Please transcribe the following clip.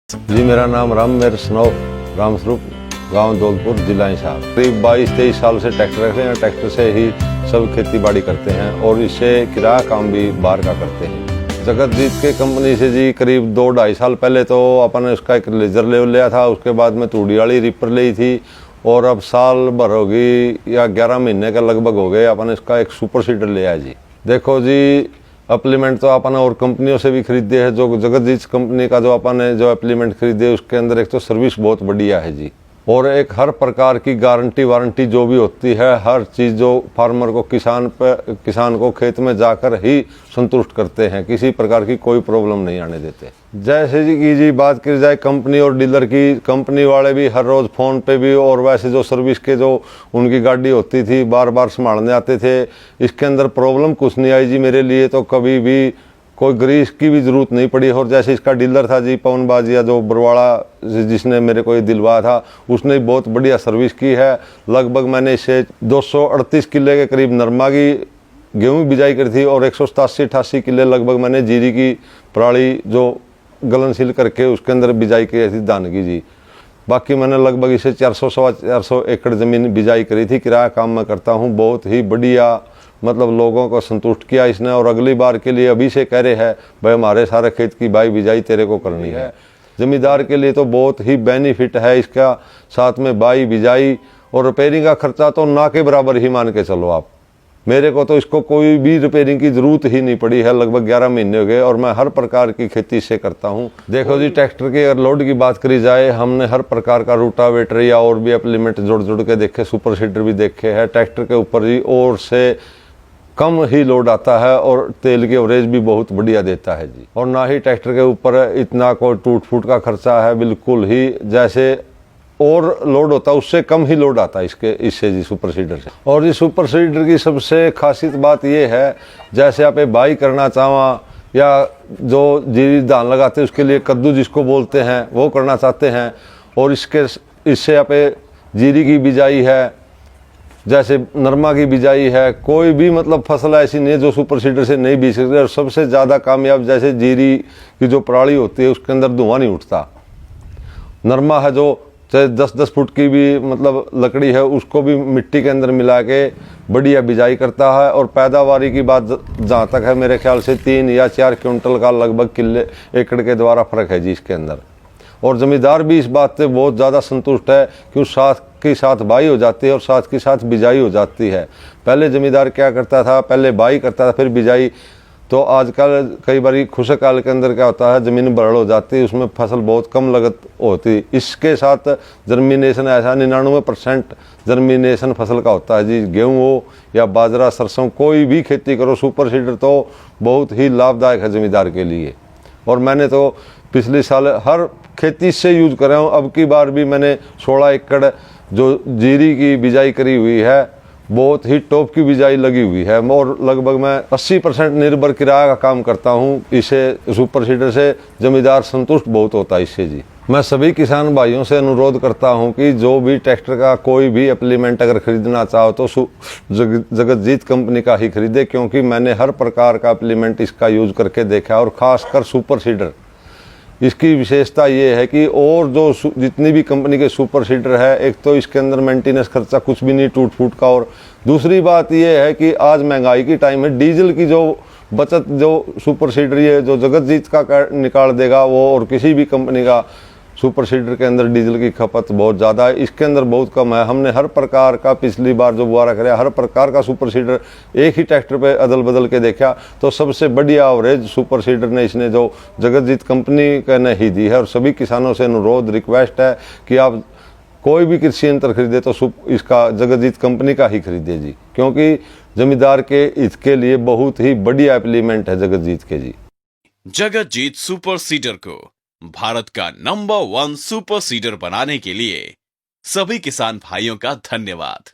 जी मेरा नाम मेर स्नोफ रामस्वरूप, गांव दौलपुर, जिला हिसार। करीब 22-23 साल से ट्रैक्टर रखते हैं। ट्रैक्टर से ही सब खेती बाड़ी करते हैं और इससे किराया काम भी बाहर का करते हैं। जगतजीत के कंपनी से जी करीब 2-2.5 साल पहले तो अपन ने उसका एक लेजर ले लिया था। उसके बाद में तूड़ी वाली रिपर ली थी और अब साल भर होगी या 11 महीने का लगभग हो गए अपन इसका एक सुपर सीडर लिया है जी। देखो जी, एप्लीमेंट तो अपन और कंपनियों से भी खरीदे हैं। जो जगतजीत कंपनी का जो अपन ने जो एप्लीमेंट खरीदे उसके अंदर एक तो सर्विस बहुत बढ़िया है जी, और एक हर प्रकार की गारंटी वारंटी जो भी होती है, हर चीज़ जो फार्मर को किसान को खेत में जाकर ही संतुष्ट करते हैं। किसी प्रकार की कोई प्रॉब्लम नहीं आने देते। जैसे जी बात की जाए कंपनी और डीलर की, कंपनी वाले भी हर रोज़ फ़ोन पे भी और वैसे जो सर्विस के जो उनकी गाड़ी होती थी बार बार संभालने आते थे। इसके अंदर प्रॉब्लम कुछ नहीं आई जी मेरे लिए तो, कभी भी कोई ग्रीस की भी ज़रूरत नहीं पड़ी। और जैसे इसका डीलर था जी पवन बाजिया, जो बरवाड़ा जिसने मेरे को ये दिलवाया था, उसने बहुत बढ़िया सर्विस की है। लगभग मैंने इससे 238 किले के करीब नरमा की गेहूँ बिजाई करी थी और 187-88 किले लगभग मैंने जीरी की पराली जो गलनशील करके उसके अंदर बिजाई की थी धान की जी। बाकी मैंने लगभग इसे 400-450 एकड़ ज़मीन बिजाई करी थी। किराया काम मैं करता हूँ। बहुत ही बढ़िया मतलब लोगों को संतुष्ट किया इसने, और अगली बार के लिए अभी से कह रहे हैं भाई हमारे सारे खेत की बाई बिजाई तेरे को करनी है। जमींदार के लिए तो बहुत ही बेनिफिट है इसका। साथ में बाई बिजाई और रिपेयरिंग का खर्चा तो ना के बराबर ही मान के चलो आप। मेरे को तो इसको कोई भी रिपेयरिंग की ज़रूरत ही नहीं पड़ी है। लगभग 11 महीने हो गए और मैं हर प्रकार की खेती से करता हूँ। देखो जी, ट्रैक्टर की अगर लोड की बात करी जाए, हमने हर प्रकार का रूटावेटर या और भी एप्लीमेंट जोड़ के देखे, सुपर सीडर भी देखे हैं। ट्रैक्टर के ऊपर जी और से कम ही लोड आता है और तेल की एवरेज भी बहुत बढ़िया देता है जी। और ना ही ट्रैक्टर के ऊपर इतना कोई टूट फूट का खर्चा है, बिल्कुल ही जैसे और लोड होता है उससे कम ही लोड आता है इससे जी सुपर सीडर से। और जी सुपर सीडर की सबसे खासियत बात ये है, जैसे आप बाई करना चाहवा या जो जीरी धान लगाते हैं उसके लिए कद्दू जिसको बोलते हैं वो करना चाहते हैं, और इससे आप जीरी की बिजाई है, जैसे नरमा की बिजाई है, कोई भी मतलब फसल ऐसी नहीं है जो सुपर सीडर से नहीं बीज सकती। और सबसे ज़्यादा कामयाब जैसे जीरी की जो पराली होती है उसके अंदर धुआं नहीं उठता। नरमा है जो चाहे 10-10 फुट की भी मतलब लकड़ी है उसको भी मिट्टी के अंदर मिला के बढ़िया बिजाई करता है। और पैदावारी की बात जहाँ तक है, मेरे ख्याल से 3 या 4 क्विंटल का लगभग किले एकड़ के द्वारा फर्क है जी इसके अंदर। और ज़मींदार भी इस बात से बहुत ज़्यादा संतुष्ट है कि उस साथ के साथ बाई हो जाती है और साथ के साथ बिजाई हो जाती है। पहले ज़मींदार क्या करता था, पहले बाई करता था फिर बिजाई। तो आजकल कई बार खुशकाल के अंदर क्या होता है, ज़मीन बरड़ हो जाती है, उसमें फसल बहुत कम लागत होती। इसके साथ जर्मिनेशन ऐसा 99% जर्मिनेशन फसल का होता है जी। गेहूँ हो या बाजरा, सरसों, कोई भी खेती करो, सुपर सीडर तो बहुत ही लाभदायक है ज़मींदार के लिए। और मैंने तो पिछले साल हर खेती से यूज कर रहा हूँ। अब की बार भी मैंने 16 एकड़ जो जीरी की बिजाई करी हुई है, बहुत ही टॉप की बिजाई लगी हुई है। और लगभग मैं 80% निर्भर किराया का काम करता हूँ इसे सुपर सीडर से। जमींदार संतुष्ट बहुत होता है इससे जी। मैं सभी किसान भाइयों से अनुरोध करता हूं कि जो भी ट्रैक्टर का कोई भी एप्लीमेंट अगर खरीदना चाहो तो जगतजीत कंपनी का ही खरीदे, क्योंकि मैंने हर प्रकार का एप्लीमेंट इसका यूज करके देखा। और ख़ासकर सुपर सीडर, इसकी विशेषता ये है कि और जो जितनी भी कंपनी के सुपर सीडर है, एक तो इसके अंदर मेंटेनेंस खर्चा कुछ भी नहीं टूट फूट का। और दूसरी बात ये है कि आज महंगाई की टाइम है, डीजल की जो बचत जो सुपर सीडर ये जो जगतजीत का निकाल देगा वो, और किसी भी कंपनी का सुपर सीडर के अंदर डीजल की खपत बहुत ज़्यादा है, इसके अंदर बहुत कम है। हमने हर प्रकार का पिछली बार जो बुआरा कराया हर प्रकार का सुपर सीडर एक ही ट्रैक्टर पे अदल बदल के देखा तो सबसे बढ़िया एवरेज सुपर सीडर ने इसने जो जगतजीत कंपनी का ने ही दी है। और सभी किसानों से अनुरोध रिक्वेस्ट है कि आप कोई भी कृषि यंत्र खरीदे तो इसका जगतजीत कंपनी का ही खरीदे जी, क्योंकि जमींदार के इसके लिए बहुत ही बढ़िया एप्लीमेंट है जगतजीत के जी। जगतजीत सुपर सीडर को भारत का नंबर 1 सुपर सीडर बनाने के लिए सभी किसान भाइयों का धन्यवाद।